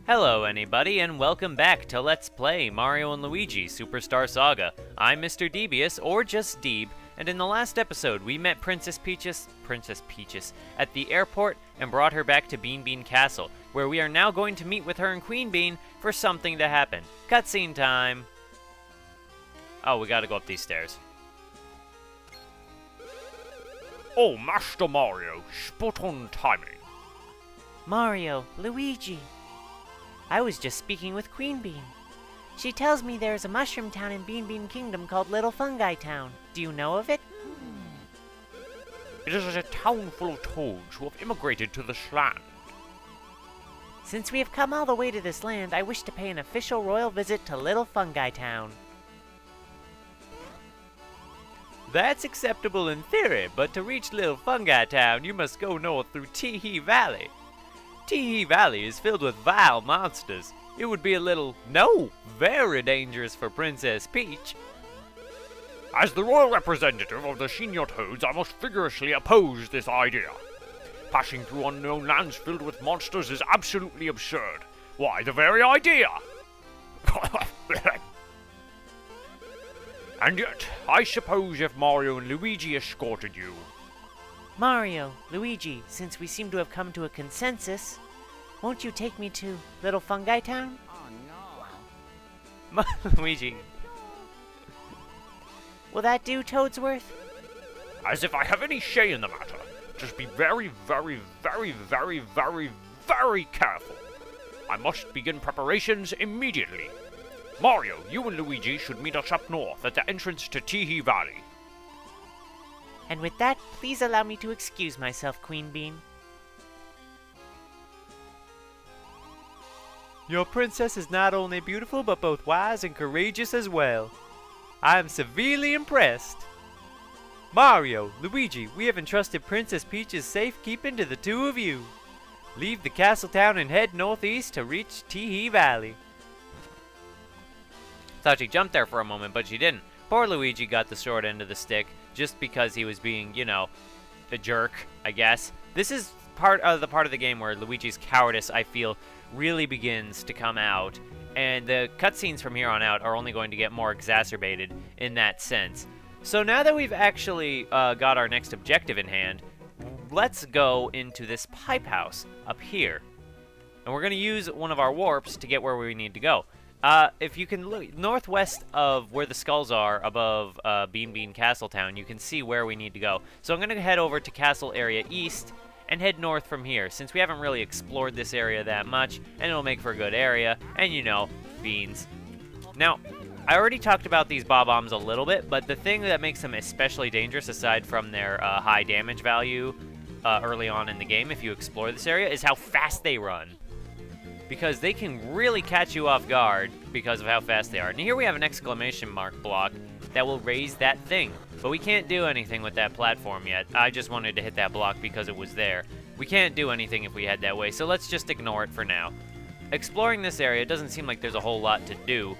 Hello anybody, and welcome back to Let's Play Mario & Luigi Superstar Saga. I'm Mr. Devious, or just Deeb, and in the last episode we met Princess Peaches at the airport and brought her back to Bean Bean Castle, where we are now going to meet with her and Queen Bean for something to happen. Cutscene time! Oh, we gotta go up these stairs. Oh, Master Mario, spot on timing. Mario, Luigi. I was just speaking with Queen Bean. She tells me there is a mushroom town in Bean Bean Kingdom called Little Fungitown. Do you know of it? It is a town full of toads who have immigrated to this land. Since we have come all the way to this land, I wish to pay an official royal visit to Little Fungitown. That's acceptable in theory, but to reach Little Fungitown, you must go north through Teehee Valley. Teehee Valley is filled with vile monsters. It would be very dangerous for Princess Peach. As the royal representative of the senior toads, I must vigorously oppose this idea. Passing through unknown lands filled with monsters is absolutely absurd. Why, the very idea! And yet, I suppose if Mario and Luigi escorted you... Mario, Luigi, since we seem to have come to a consensus, won't you take me to Little Fungitown? Oh no. Luigi. Will that do, Toadsworth? As if I have any say in the matter. Just be very, very, very, very, very, very careful. I must begin preparations immediately. Mario, you and Luigi should meet us up north at the entrance to Teehee Valley. And with that, please allow me to excuse myself, Queen Bean. Your princess is not only beautiful, but both wise and courageous as well. I am severely impressed. Mario, Luigi, we have entrusted Princess Peach's safekeeping to the two of you. Leave the castle town and head northeast to reach Teehee Valley. Thought she jumped there for a moment, but she didn't. Poor Luigi got the short end of the stick, just because he was being, a jerk, I guess. This is part of the game where Luigi's cowardice, I feel, really begins to come out, and the cutscenes from here on out are only going to get more exacerbated in that sense. So now that we've actually got our next objective in hand, let's go into this pipe house up here. And we're going to use one of our warps to get where we need to go. If you can look northwest of where the skulls are above Bean Bean Castle Town, you can see where we need to go. So I'm going to head over to Castle Area East and head north from here, since we haven't really explored this area that much, and it'll make for a good area, and beans. Now, I already talked about these bob-ombs a little bit, but the thing that makes them especially dangerous, aside from their high damage value early on in the game, if you explore this area, is how fast they run. Because they can really catch you off guard because of how fast they are. And here we have an exclamation mark block that will raise that thing. But we can't do anything with that platform yet. I just wanted to hit that block because it was there. We can't do anything if we head that way, so let's just ignore it for now. Exploring this area doesn't seem like there's a whole lot to do,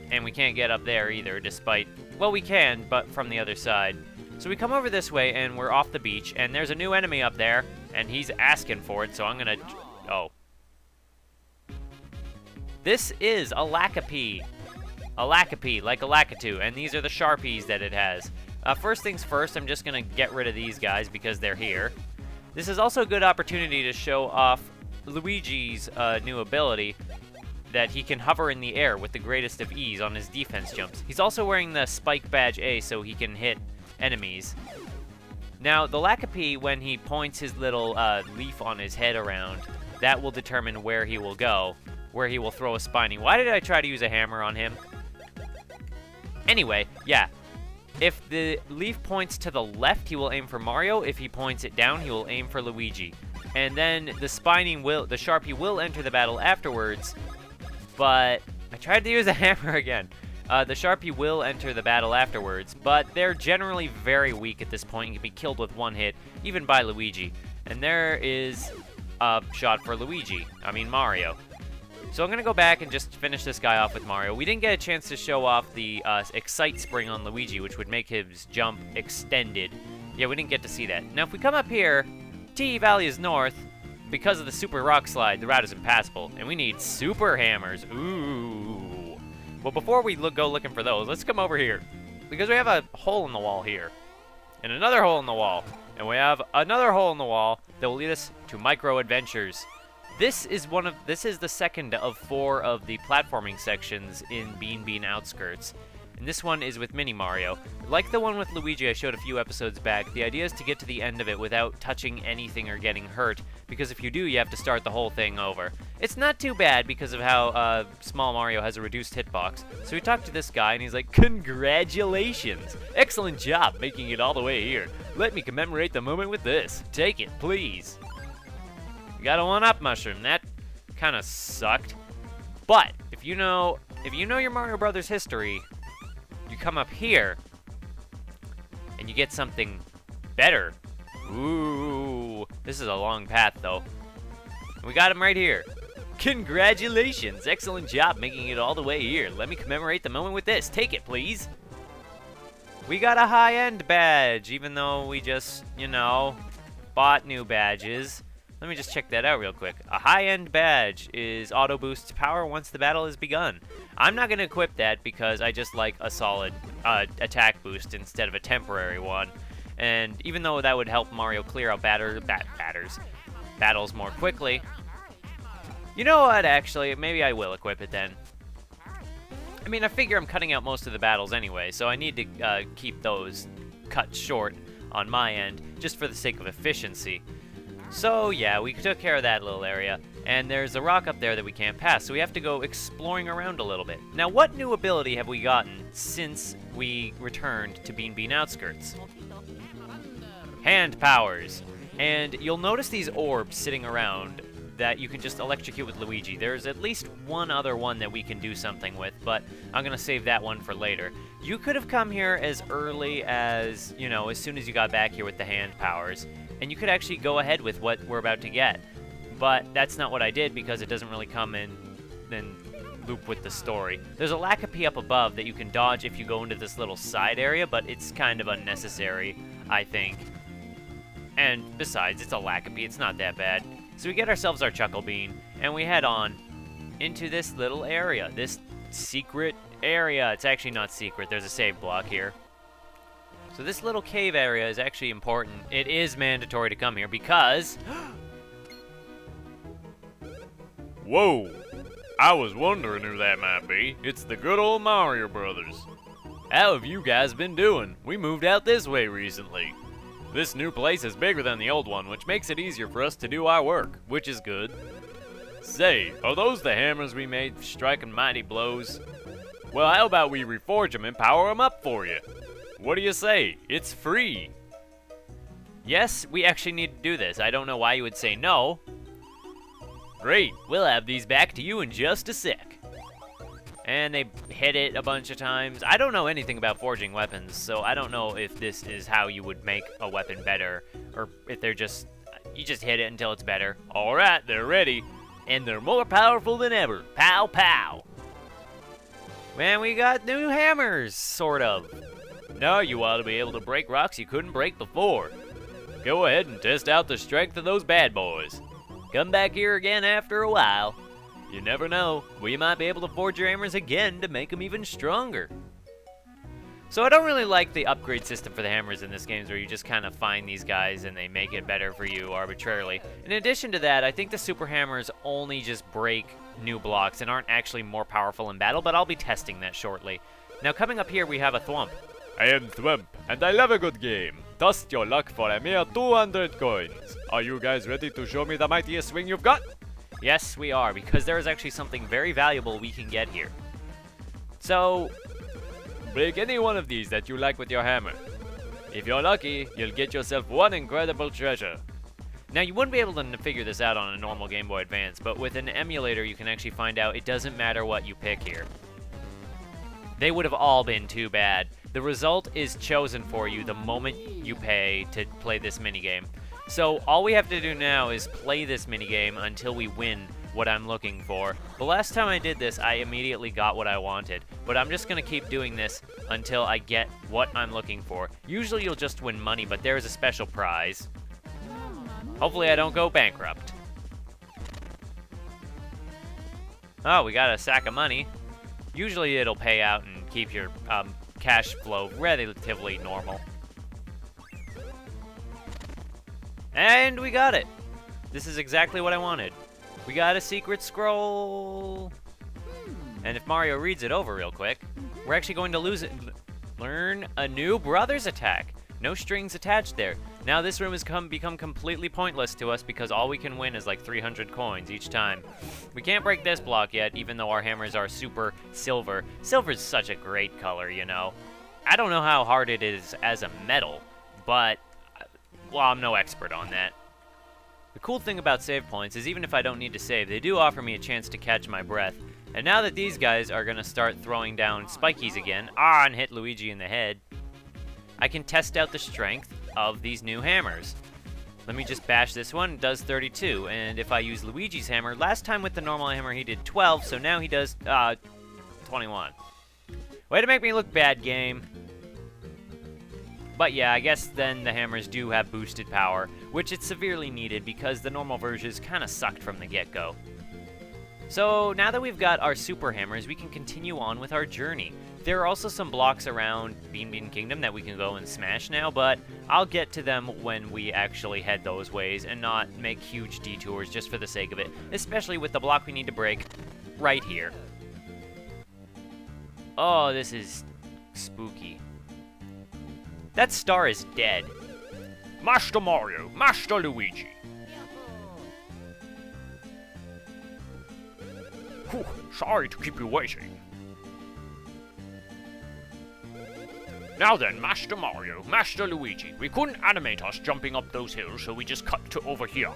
and we can't get up there either, despite, well, we can, but from the other side. So we come over this way, and we're off the beach, and there's a new enemy up there, and he's asking for it, so I'm gonna, This is a Lackapee. A Lackapee, like a Lakitu, and these are the Sharpies that it has. First things first, I'm just going to get rid of these guys because they're here. This is also a good opportunity to show off Luigi's new ability that he can hover in the air with the greatest of ease on his defense jumps. He's also wearing the Spike Badge A so he can hit enemies. Now, the Lackapee, when he points his little leaf on his head around, that will determine where he will go. Where he will throw a spiny. Why did I try to use a hammer on him? Anyway, yeah. If the leaf points to the left, he will aim for Mario. If he points it down, he will aim for Luigi. And then the Sharpie will enter the battle afterwards. But I tried to use a hammer again. The Sharpie will enter the battle afterwards, but they're generally very weak at this point and can be killed with one hit, even by Luigi. And there is a shot for Mario. So I'm going to go back and just finish this guy off with Mario. We didn't get a chance to show off the Excite Spring on Luigi, which would make his jump extended. Yeah, we didn't get to see that. Now, if we come up here, Teehee Valley is north, because of the super rock slide, the route is impassable, and we need super hammers. Ooh. Well, before we go looking for those, let's come over here, because we have a hole in the wall here, and another hole in the wall, and we have another hole in the wall that will lead us to micro adventures. This is the second of 4 of the platforming sections in Bean Bean Outskirts. And this one is with Mini Mario. Like the one with Luigi I showed a few episodes back, the idea is to get to the end of it without touching anything or getting hurt, because if you do, you have to start the whole thing over. It's not too bad because of how Small Mario has a reduced hitbox. So we talked to this guy, and he's like, "Congratulations! Excellent job making it all the way here. Let me commemorate the moment with this. Take it, please." You got a 1-up mushroom. That kind of sucked. But if you know your Mario Brothers history, you come up here and you get something better. Ooh, this is a long path though. We got him right here. Congratulations, excellent job making it all the way here. Let me commemorate the moment with this. Take it, please. We got a high-end badge, even though we just, bought new badges. Let me just check that out real quick. A high-end badge is auto boosts power once the battle is begun. I'm not going to equip that because I just like a solid attack boost instead of a temporary one. And even though that would help Mario clear out battles more quickly, you know what, actually, maybe I will equip it then. I mean, I figure I'm cutting out most of the battles anyway, so I need to keep those cut short on my end, just for the sake of efficiency. So yeah, we took care of that little area, and there's a rock up there that we can't pass, so we have to go exploring around a little bit. Now, what new ability have we gotten since we returned to Bean Bean Outskirts? Hand powers. And you'll notice these orbs sitting around that you can just electrocute with Luigi. There's at least one other one that we can do something with, but I'm going to save that one for later. You could have come here as early as, as soon as you got back here with the hand powers, and you could actually go ahead with what we're about to get. But that's not what I did because it doesn't really come in and loop with the story. There's a Lackapy up above that you can dodge if you go into this little side area, but it's kind of unnecessary, I think. And besides, it's a Lackapy, it's not that bad. So we get ourselves our Chuckle Bean, and we head on into this little area, this secret area. It's actually not secret, there's a save block here. So this little cave area is actually important. It is mandatory to come here because... Whoa! I was wondering who that might be. It's the good old Mario Brothers. How have you guys been doing? We moved out this way recently. This new place is bigger than the old one, which makes it easier for us to do our work, which is good. Say, are those the hammers we made for striking mighty blows? Well, how about we reforge them and power them up for you? What do you say? It's free. Yes, we actually need to do this. I don't know why you would say no. Great, we'll have these back to you in just a sec. And they hit it a bunch of times. I don't know anything about forging weapons, so I don't know if this is how you would make a weapon better, or if you just hit it until it's better. Alright, they're ready, and they're more powerful than ever. Pow, pow. Man, we got new hammers, sort of. Now you ought to be able to break rocks you couldn't break before. Go ahead and test out the strength of those bad boys. Come back here again after a while. You never know, we might be able to forge your hammers again to make them even stronger. So I don't really like the upgrade system for the hammers in this game, where you just kind of find these guys and they make it better for you arbitrarily. In addition to that, I think the super hammers only just break new blocks and aren't actually more powerful in battle, but I'll be testing that shortly. Now coming up here we have a Thwomp. I am Thwomp, and I love a good game. Test your luck for a mere 200 coins. Are you guys ready to show me the mightiest swing you've got? Yes, we are, because there is actually something very valuable we can get here. So, break any one of these that you like with your hammer. If you're lucky, you'll get yourself one incredible treasure. Now, you wouldn't be able to figure this out on a normal Game Boy Advance, but with an emulator, you can actually find out it doesn't matter what you pick here. They would have all been too bad. The result is chosen for you the moment you pay to play this minigame. So all we have to do now is play this minigame until we win what I'm looking for. The last time I did this, I immediately got what I wanted, but I'm just going to keep doing this until I get what I'm looking for. Usually you'll just win money, but there is a special prize. Hopefully I don't go bankrupt. Oh, we got a sack of money. Usually it'll pay out and keep your cash flow relatively normal. And we got it. This is exactly what I wanted. We got a secret scroll. And if Mario reads it over real quick, we're actually going to learn a new brother's attack. No strings attached there. Now this room has become completely pointless to us because all we can win is like 300 coins each time. We can't break this block yet, even though our hammers are super silver. Silver's such a great color, you know. I don't know how hard it is as a metal, but, well, I'm no expert on that. The cool thing about save points is even if I don't need to save, they do offer me a chance to catch my breath. And now that these guys are going to start throwing down spikies again, and hit Luigi in the head, I can test out the strength of these new hammers. Let me just bash this one. It does 32, and if I use Luigi's hammer, last time with the normal hammer he did 12, so now he does 21. Way to make me look bad, game. But yeah, I guess then the hammers do have boosted power, which it's severely needed because the normal versions kind of sucked from the get-go. So now that we've got our super hammers, we can continue on with our journey. There are also some blocks around Bean Bean Kingdom that we can go and smash now, but I'll get to them when we actually head those ways and not make huge detours just for the sake of it, especially with the block we need to break right here. Oh, this is spooky. That star is dead. Master Mario, Master Luigi. Whew, sorry to keep you waiting. Now then, Master Mario, Master Luigi, we couldn't animate us jumping up those hills, so we just cut to over here.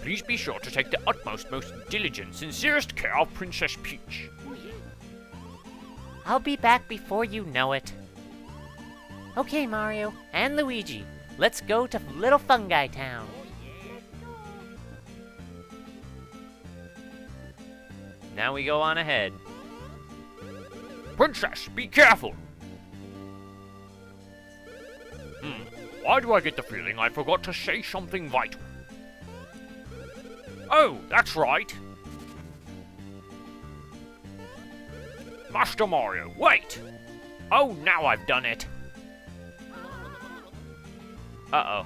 Please be sure to take the utmost, most diligent, sincerest care of Princess Peach. I'll be back before you know it. Okay, Mario and Luigi, let's go to Little Fungitown. Now we go on ahead. Princess, be careful! Why do I get the feeling I forgot to say something vital? Oh, that's right. Master Mario, wait! Oh, now I've done it. Uh-oh.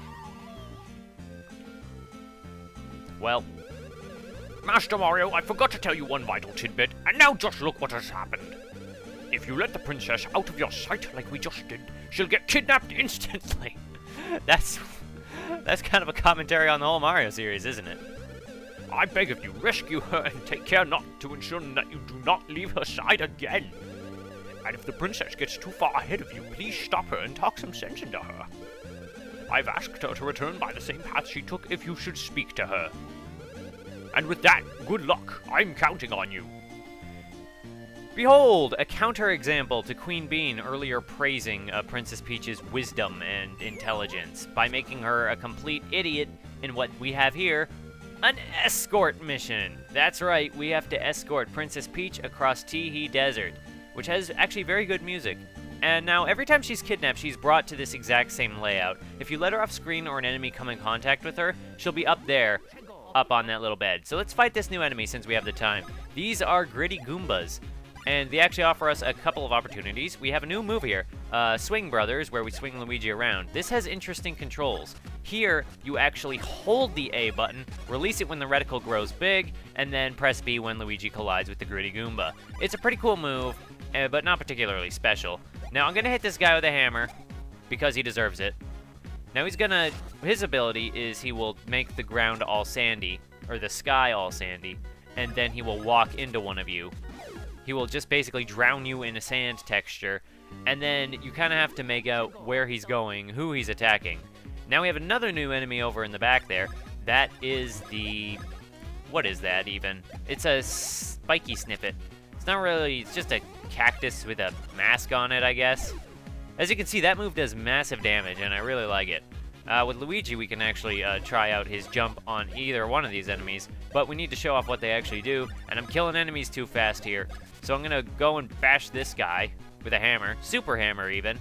Well, Master Mario, I forgot to tell you one vital tidbit, and now just look what has happened. If you let the princess out of your sight like we just did, she'll get kidnapped instantly. that's kind of a commentary on the whole Mario series, isn't it? I beg of you, rescue her and take care not to ensure that you do not leave her side again. And if the princess gets too far ahead of you, please stop her and talk some sense into her. I've asked her to return by the same path she took if you should speak to her. And with that, good luck. I'm counting on you. Behold, a counterexample to Queen Bean earlier praising Princess Peach's wisdom and intelligence by making her a complete idiot in what we have here, an escort mission. That's right, we have to escort Princess Peach across Teehee Desert, which has actually very good music. And now, every time she's kidnapped, she's brought to this exact same layout. If you let her off screen or an enemy come in contact with her, she'll be up there, up on that little bed. So let's fight this new enemy since we have the time. These are Gritty Goombas, and they actually offer us a couple of opportunities. We have a new move here, Swing Brothers, where we swing Luigi around. This has interesting controls. Here, you actually hold the A button, release it when the reticle grows big, and then press B when Luigi collides with the Gritty Goomba. It's a pretty cool move, but not particularly special. Now, I'm going to hit this guy with a hammer, because he deserves it. Now, his ability is he will make the ground all sandy, or the sky all sandy, and then he will walk into one of you. He will just basically drown you in a sand texture, and then you kind of have to make out where he's going, who he's attacking. Now we have another new enemy over in the back there. That is the... what is that even? It's a spiky snippet. It's not really... it's just a cactus with a mask on it, I guess. As you can see, that move does massive damage, and I really like it. With Luigi, we can actually try out his jump on either one of these enemies, but we need to show off what they actually do, and I'm killing enemies too fast here. So I'm going to go and bash this guy with a hammer, super hammer even.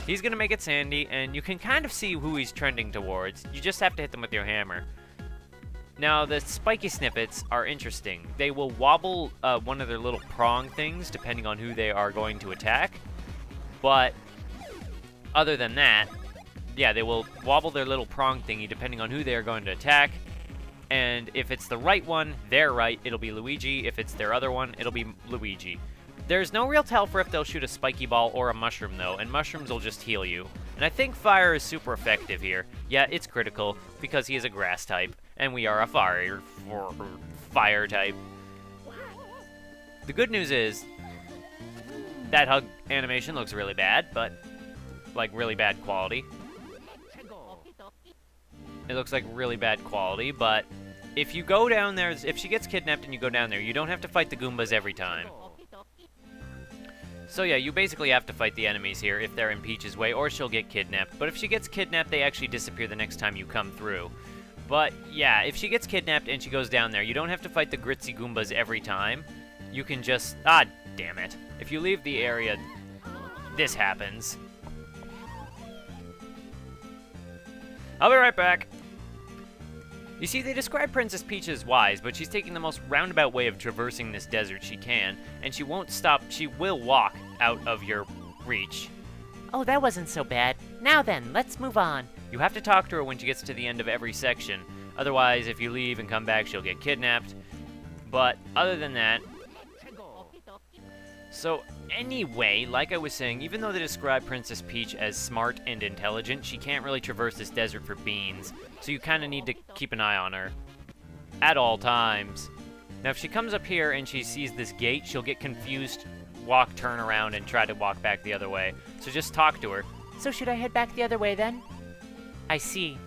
He's going to make it sandy, and you can kind of see who he's trending towards. You just have to hit them with your hammer. Now, the spiky snippets are interesting. They will wobble one of their little prong things depending on who they are going to attack. But other than that, yeah, they will wobble their little prong thingy depending on who they are going to attack. And if it's the right one, they're right, it'll be Luigi. If it's their other one, it'll be Luigi. There's no real tell for if they'll shoot a spiky ball or a mushroom, though, and mushrooms will just heal you. And I think fire is super effective here. Yeah, it's critical, because he is a grass type, and we are a fire type. The good news is, that hug animation looks really bad, but, like, really bad quality. It looks like really bad quality, but if you go down there, if she gets kidnapped and you go down there, you don't have to fight the Goombas every time. So yeah, you basically have to fight the enemies here if they're in Peach's way, or she'll get kidnapped. But if she gets kidnapped, they actually disappear the next time you come through. But yeah, if she gets kidnapped and she goes down there, you don't have to fight the Gritzy Goombas every time. You can just... ah, damn it. If you leave the area, this happens. I'll be right back. You see, they describe Princess Peach as wise, but she's taking the most roundabout way of traversing this desert she can, and she won't stop. She will walk out of your reach. Oh, that wasn't so bad. Now then, let's move on. You have to talk to her when she gets to the end of every section. Otherwise, if you leave and come back, she'll get kidnapped. But other than that... So, anyway, like I was saying, even though they describe Princess Peach as smart and intelligent, she can't really traverse this desert for beans. So you kind of need to keep an eye on her. At all times. Now, if she comes up here and she sees this gate, she'll get confused, turn around, and try to walk back the other way. So just talk to her. So should I head back the other way then? I see.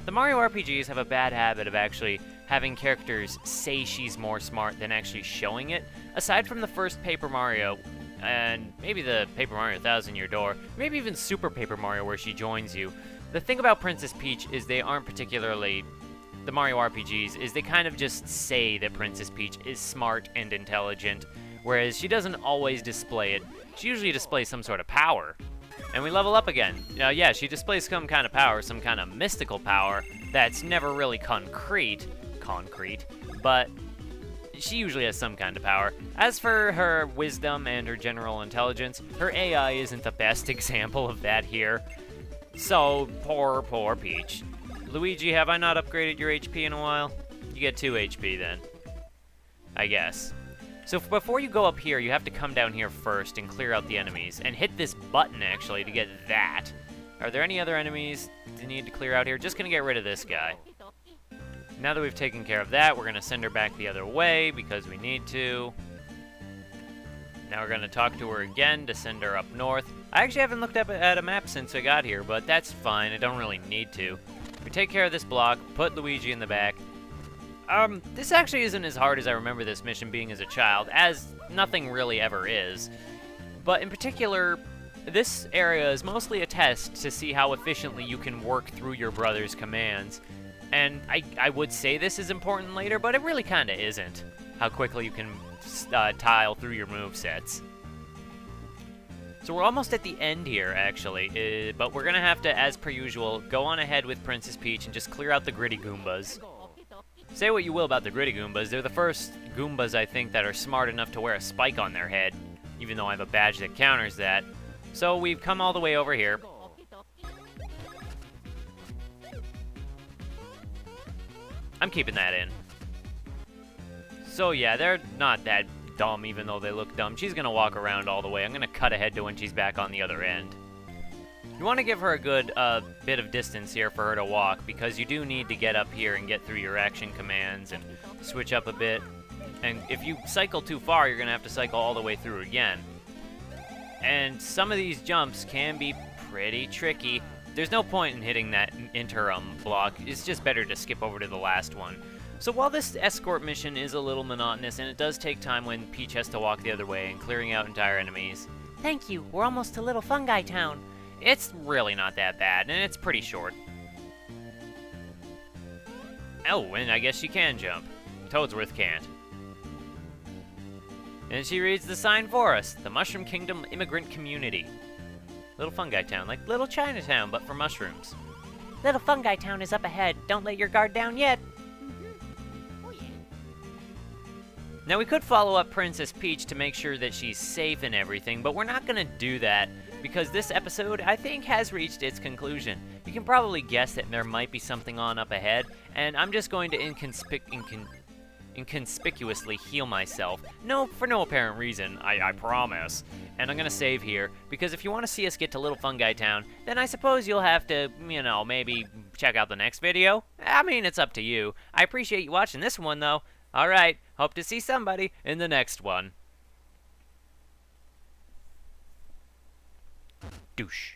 The Mario RPGs have a bad habit of actually having characters say she's more smart than actually showing it. Aside from the first Paper Mario, and maybe the Paper Mario Thousand Year Door, maybe even Super Paper Mario where she joins you, the thing about Princess Peach is they aren't particularly, the Mario RPGs, is they kind of just say that Princess Peach is smart and intelligent, whereas she doesn't always display it. She usually displays some sort of power. And we level up again. Yeah, she displays some kind of power, some kind of mystical power that's never really concrete, but she usually has some kind of power. As for her wisdom and her general intelligence, her AI isn't the best example of that here. So, poor Peach. Luigi, have I not upgraded your HP in a while? You get 2 HP then, I guess. So before you go up here, you have to come down here first and clear out the enemies, and hit this button, actually, to get that. Are there any other enemies you need to clear out here? Just gonna get rid of this guy. Now that we've taken care of that, we're gonna send her back the other way, because we need to. Now we're gonna talk to her again to send her up north. I actually haven't looked up at a map since I got here, but that's fine, I don't really need to. We take care of this block, put Luigi in the back. This actually isn't as hard as I remember this mission being as a child, as nothing really ever is. But in particular, this area is mostly a test to see how efficiently you can work through your brother's commands. And I would say this is important later, but it really kind of isn't, how quickly you can tile through your movesets. So we're almost at the end here, actually, but we're going to have to, as per usual, go on ahead with Princess Peach and just clear out the gritty Goombas. Say what you will about the gritty Goombas, they're the first Goombas, I think, that are smart enough to wear a spike on their head, even though I have a badge that counters that. So we've come all the way over here. I'm keeping that in. So yeah, they're not that dumb, even though they look dumb. She's going to walk around all the way. I'm going to cut ahead to when she's back on the other end. You want to give her a good bit of distance here for her to walk, because you do need to get up here and get through your action commands and switch up a bit. And if you cycle too far, you're going to have to cycle all the way through again. And some of these jumps can be pretty tricky. There's no point in hitting that interim block. It's just better to skip over to the last one. So while this escort mission is a little monotonous, and it does take time when Peach has to walk the other way and clearing out entire enemies. Thank you. We're almost to Little Fungitown. It's really not that bad, and it's pretty short. Oh, and I guess she can jump. Toadsworth can't. And she reads the sign for us. The Mushroom Kingdom Immigrant Community. Little Fungitown, like Little Chinatown, but for mushrooms. Little Fungitown is up ahead. Don't let your guard down yet. Now, we could follow up Princess Peach to make sure that she's safe and everything, but we're not going to do that because this episode, I think, has reached its conclusion. You can probably guess that there might be something on up ahead, and I'm just going to inconspicuously heal myself. No, for no apparent reason, I promise. And I'm going to save here, because if you want to see us get to Little Fungitown, then I suppose you'll have to, maybe check out the next video. I mean, it's up to you. I appreciate you watching this one, though. Alright, hope to see somebody in the next one. Douche.